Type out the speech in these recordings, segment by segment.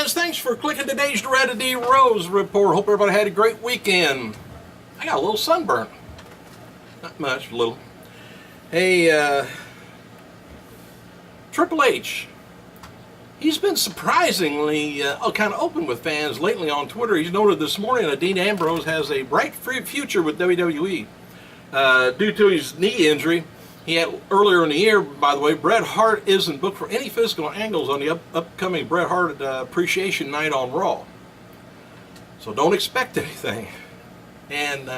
fans, thanks for clicking today's Doretta D. Rose Report. Hope everybody had a great weekend. I got a little sunburn. Not much, a little. Hey, Triple H. He's been surprisingly kind of open with fans lately on Twitter. He's noted this morning that Dean Ambrose has a bright future with WWE. Due to his knee injury he had earlier in the year, by the way, Bret Hart isn't booked for any physical angles on the upcoming Bret Hart Appreciation Night on Raw. So don't expect anything. And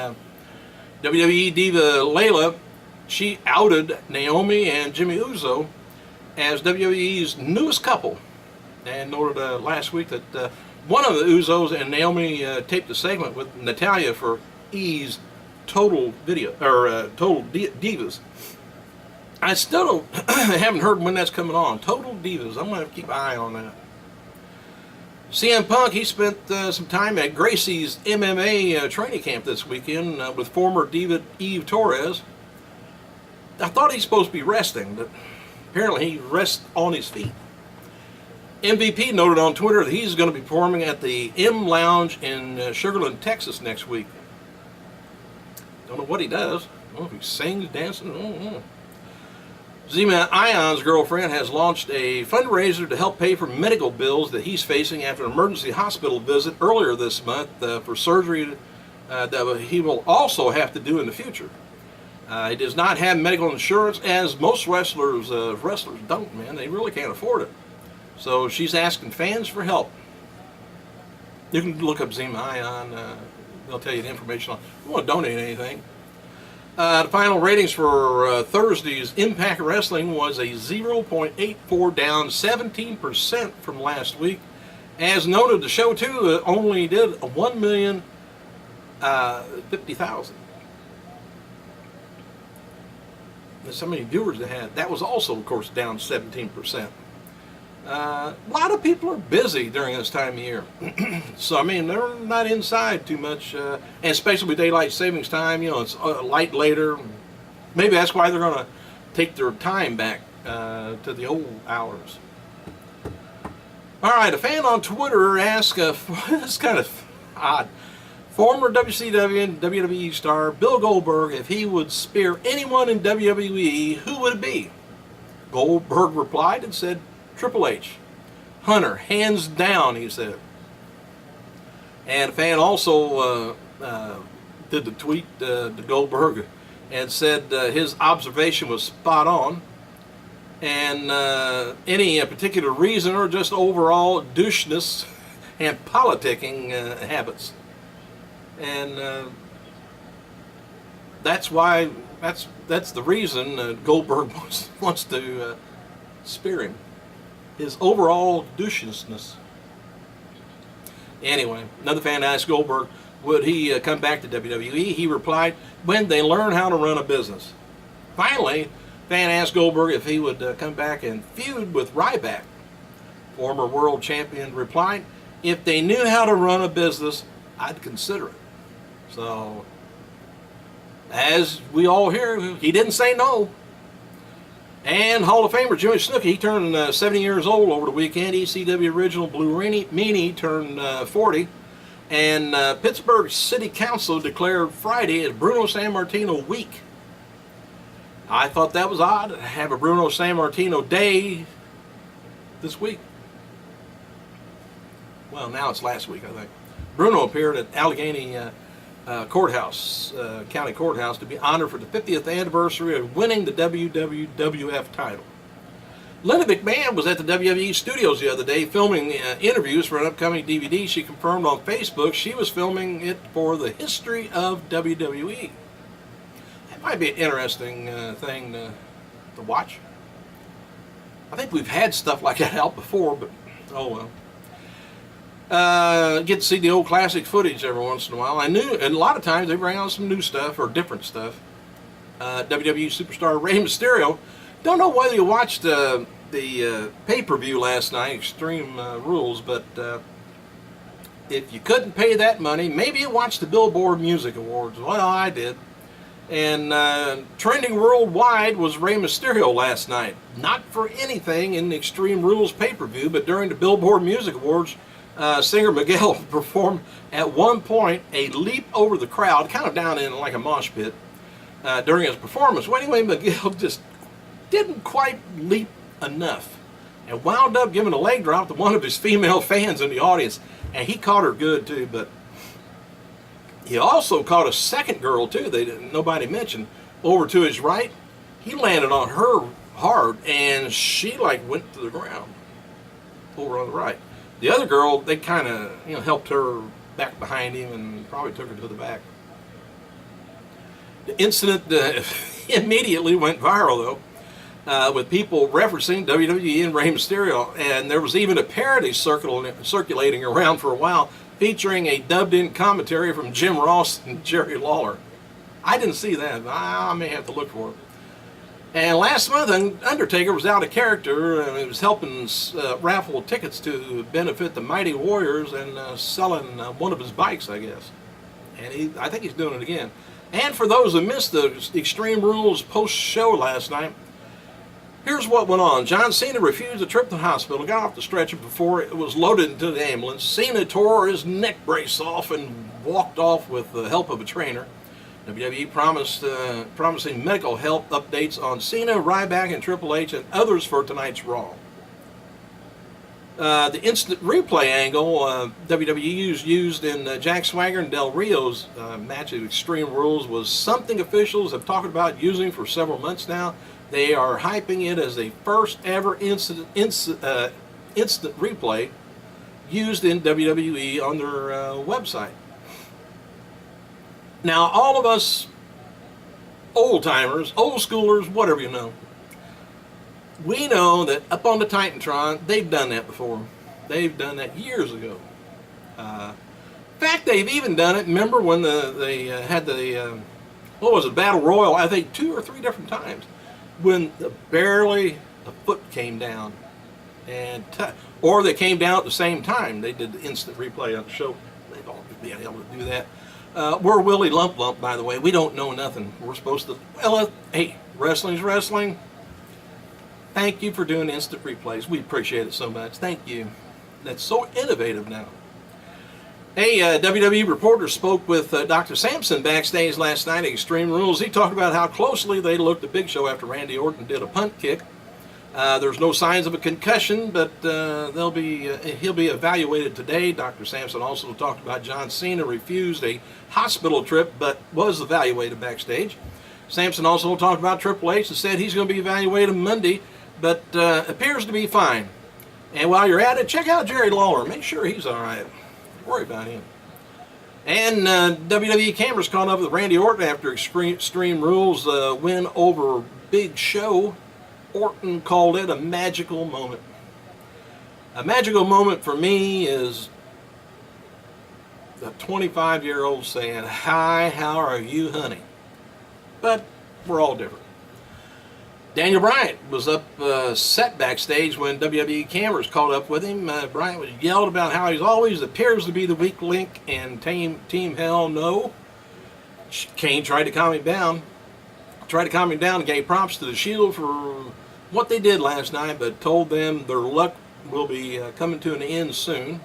WWE diva Layla, she outed Naomi and Jimmy Uso as WWE's newest couple, and noted last week that one of the Usos and Naomi taped a segment with Natalya for E's Total Divas. I still haven't heard when that's coming on. Total Divas. I'm going to have to keep an eye on that. CM Punk, he spent some time at Gracie's MMA training camp this weekend with former diva Eve Torres. I thought he's supposed to be resting, but apparently he rests on his feet. MVP noted on Twitter that he's going to be performing at the M Lounge in Sugarland, Texas next week. Don't know what he does. I don't know if he sings, dances, I don't know. Z-Man Ion's girlfriend has launched a fundraiser to help pay for medical bills that he's facing after an emergency hospital visit earlier this month for surgery that he will also have to do in the future. He does not have medical insurance, as most wrestlers don't, man. They really can't afford it. So she's asking fans for help. You can look up Z-Man Ion. They'll tell you the information on if you want to donate anything. The final ratings for Thursday's Impact Wrestling was a 0.84, down 17% from last week. As noted, the show too only did 1,050,000. That's how many viewers they had. That was also, of course, down 17%. A lot of people are busy during this time of year. So, I mean, they're not inside too much. And especially with daylight savings time, you know, it's light later. Maybe that's why they're going to take their time back to the old hours. All right, a fan on Twitter asked, it's kind of odd, former WCW and WWE star Bill Goldberg if he would spear anyone in WWE, who would it be? Goldberg replied and said, Triple H. Hunter, hands down, he said. And a fan also did the tweet to Goldberg and said his observation was spot on. And any particular reason or just overall doucheness and politicking habits. And that's why, that's the reason Goldberg wants to spear him. His overall doucheness. Anyway, another fan asked Goldberg, would he come back to WWE? He replied, when they learn how to run a business. Finally, fan asked Goldberg if he would come back and feud with Ryback. Former world champion replied, if they knew how to run a business, I'd consider it. So, as we all hear, he didn't say no. And Hall of Famer Jimmy Snuka, he turned 70 years old over the weekend. ECW original Blue Meanie turned 40. And Pittsburgh City Council declared Friday as Bruno Sammartino Week. I thought that was odd to have a Bruno Sammartino Day this week. Well, now it's last week, I think. Bruno appeared at Allegheny Courthouse, County Courthouse, to be honored for the 50th anniversary of winning the WWF title. Linda McMahon was at the WWE studios the other day filming interviews for an upcoming DVD. She confirmed on Facebook she was filming it for the history of WWE. That might be an interesting thing to watch. I think we've had stuff like that out before, but oh well. Get to see the old classic footage every once in a while. And a lot of times they bring out some new stuff or different stuff. WWE superstar Rey Mysterio. Don't know whether you watched the pay-per-view last night, Extreme Rules, but if you couldn't pay that money, maybe you watched the Billboard Music Awards. Well, I did. And trending worldwide was Rey Mysterio last night. Not for anything in the Extreme Rules pay-per-view, but during the Billboard Music Awards, Singer Miguel performed at one point a leap over the crowd, kind of down in like a mosh pit, during his performance. Well, anyway, Miguel just didn't quite leap enough and wound up giving a leg drop to one of his female fans in the audience, and he caught her good too. But he also caught a second girl too that nobody mentioned over to his right. He landed on her hard, and she like went to the ground over on the right. The other girl, they kind of helped her back behind him and probably took her to the back. The incident immediately went viral though, with people referencing WWE and Rey Mysterio, and there was even a parody circulating around for a while featuring a dubbed-in commentary from Jim Ross and Jerry Lawler. I didn't see that. I may have to look for it. And last month, Undertaker was out of character, and he was helping raffle tickets to benefit the Mighty Warriors and selling one of his bikes, I guess. And I think he's doing it again. And for those who missed the Extreme Rules post-show last night, here's what went on. John Cena refused a trip to the hospital, got off the stretcher before it was loaded into the ambulance. Cena tore his neck brace off and walked off with the help of a trainer. WWE promising medical health updates on Cena, Ryback, and Triple H, and others for tonight's Raw. The instant replay angle WWE used in Jack Swagger and Del Rio's match at Extreme Rules was something officials have talked about using for several months now. They are hyping it as the first ever instant replay used in WWE on their website. Now, all of us old-timers, old-schoolers, whatever you know, we know that up on the Titantron, they've done that before. They've done that years ago. In fact, they've even done it, remember when they had the, what was it, Battle Royal, I think 2 or 3 different times, when barely a foot came down, and or they came down at the same time. They did the instant replay on the show. They'd all be able to do that. We're Willie Lump Lump, by the way. We don't know nothing. We're supposed to, well, hey, wrestling's wrestling. Thank you for doing instant replays. We appreciate it so much. Thank you. That's so innovative now. Hey, WWE reporter spoke with Dr. Sampson backstage last night at Extreme Rules. He talked about how closely they looked at Big Show after Randy Orton did a punt kick. There's no signs of a concussion, but he'll be evaluated today. Dr. Sampson also talked about John Cena refused a hospital trip, but was evaluated backstage. Sampson also talked about Triple H and said he's going to be evaluated Monday, but appears to be fine. And while you're at it, check out Jerry Lawler. Make sure he's all right. Don't worry about him. And WWE cameras caught up with Randy Orton after Extreme Rules win over Big Show. Orton called it a magical moment. A magical moment for me is the 25-year-old saying, "Hi, how are you, honey?" But we're all different. Daniel Bryan was set backstage when WWE cameras caught up with him. Bryan was yelled about how he always appears to be the weak link in Team Hell No. Kane tried to calm him down. And gave props to the Shield for what they did last night, but told them their luck will be coming to an end soon.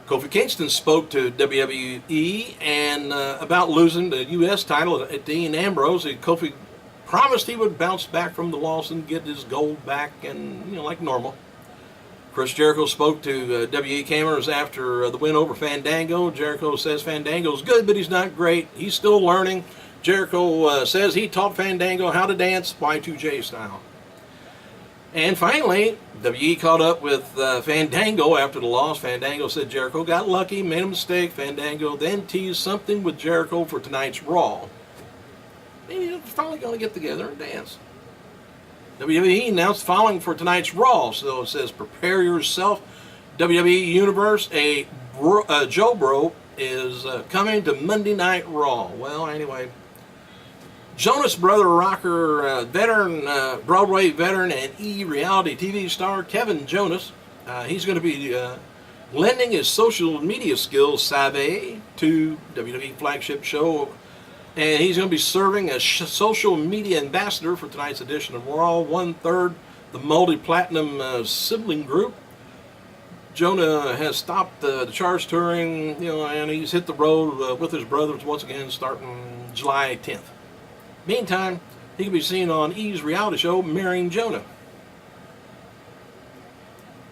Kofi Kingston spoke to WWE and about losing the U.S. title at Dean Ambrose. Kofi promised he would bounce back from the loss and get his gold back, and like normal. Chris Jericho spoke to WWE cameras after the win over Fandango. Jericho says Fandango's good, but he's not great. He's still learning. Jericho says he taught Fandango how to dance Y2J style. And finally, WWE caught up with Fandango after the loss. Fandango said Jericho got lucky, made a mistake. Fandango then teased something with Jericho for tonight's Raw. Maybe they're finally going to get together and dance. WWE announced following for tonight's Raw. So it says, prepare yourself. WWE Universe, Joe Bro is coming to Monday Night Raw. Well, anyway, Jonas Brother rocker, Broadway veteran and reality TV star Kevin Jonas. He's going to be lending his social media skills savvy to WWE flagship show, and he's going to be serving as social media ambassador for tonight's edition of Raw. 1/3 the multi-platinum sibling group Jonah has stopped the charge touring, and he's hit the road with his brothers once again starting July 10th. Meantime, he can be seen on E's reality show, Marrying Jonah,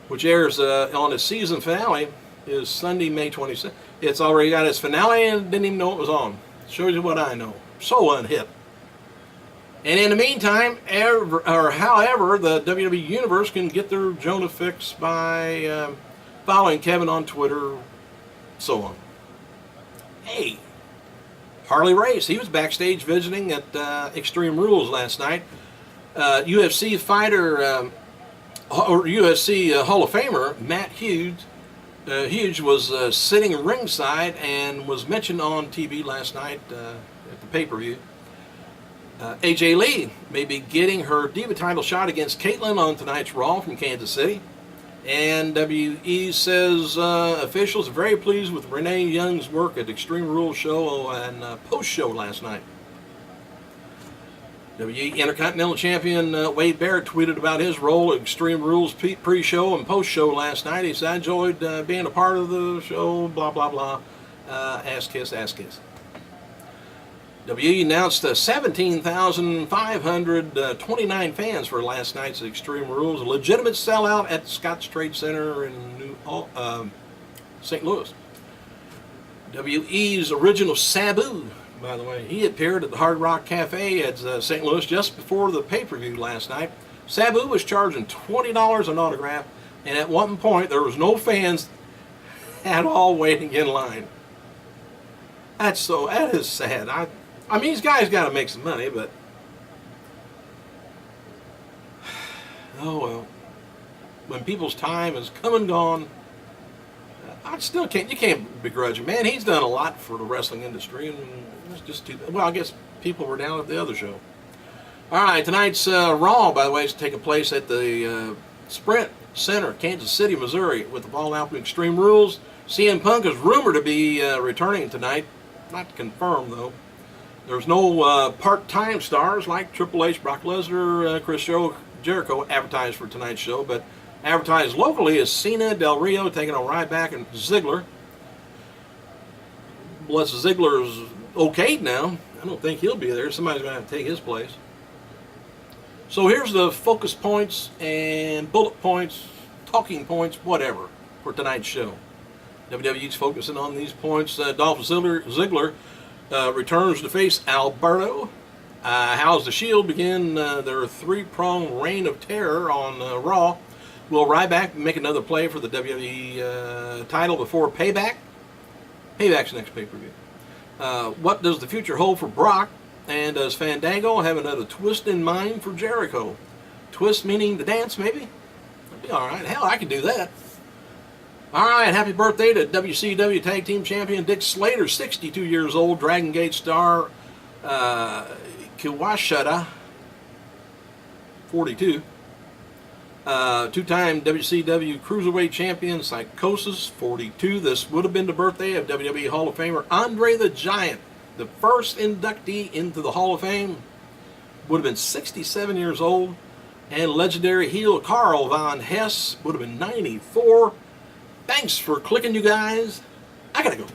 which airs on its season finale is Sunday, May 26th. It's already got its finale and didn't even know it was on. Shows you what I know. So unhip. And in the meantime, however, the WWE Universe can get their Jonah fix by following Kevin on Twitter, so on. Hey, Harley Race, he was backstage visiting at Extreme Rules last night. UFC fighter, or UFC Hall of Famer, Matt Hughes was sitting ringside and was mentioned on TV last night at the pay-per-view. AJ Lee may be getting her Diva title shot against Caitlyn on tonight's Raw from Kansas City. And WE says officials are very pleased with Renee Young's work at Extreme Rules show and post-show last night. WE Intercontinental Champion Wade Barrett tweeted about his role at Extreme Rules pre-show and post-show last night. He said, I enjoyed being a part of the show, blah, blah, blah. Ass kiss, ass kiss. WE announced 17,529 fans for last night's Extreme Rules, a legitimate sellout at Scotts Trade Center in St. Louis. WE's original Sabu, by the way, he appeared at the Hard Rock Cafe at St. Louis just before the pay-per-view last night. Sabu was charging $20 an autograph, and at one point there was no fans at all waiting in line. That is sad. I mean, these guys got to make some money, but oh well. When people's time is come and gone, I still can't. You can't begrudge him, man. He's done a lot for the wrestling industry, and it's just too. Well, I guess people were down at the other show. All right, tonight's Raw, by the way, is taking place at the Sprint Center, Kansas City, Missouri, with the Fall Out from Extreme Rules. CM Punk is rumored to be returning tonight, not confirmed though. There's no part-time stars like Triple H, Brock Lesnar, Chris Jericho advertised for tonight's show, but advertised locally is Cena, Del Rio taking on Ryback and Ziggler. Bless Ziggler's okayed now. I don't think he'll be there. Somebody's going to have to take his place. So here's the focus points and bullet points, talking points, whatever, for tonight's show. WWE's focusing on these points. Dolph Ziggler returns to face Alberto. How's the Shield begin their three-pronged reign of terror on Raw? Will Ryback make another play for the WWE title before Payback? Payback's next pay-per-view. What does the future hold for Brock? And does Fandango have another twist in mind for Jericho? Twist meaning the dance, maybe? That'd be alright. Hell, I could do that. Alright, happy birthday to WCW Tag Team Champion Dick Slater, 62 years old, Dragon Gate star Kiwashita, 42. Two-time WCW Cruiserweight Champion Psychosis, 42. This would have been the birthday of WWE Hall of Famer Andre the Giant, the first inductee into the Hall of Fame. Would have been 67 years old. And legendary heel Carl Von Hess would have been 94. Thanks for clicking, you guys. I gotta go.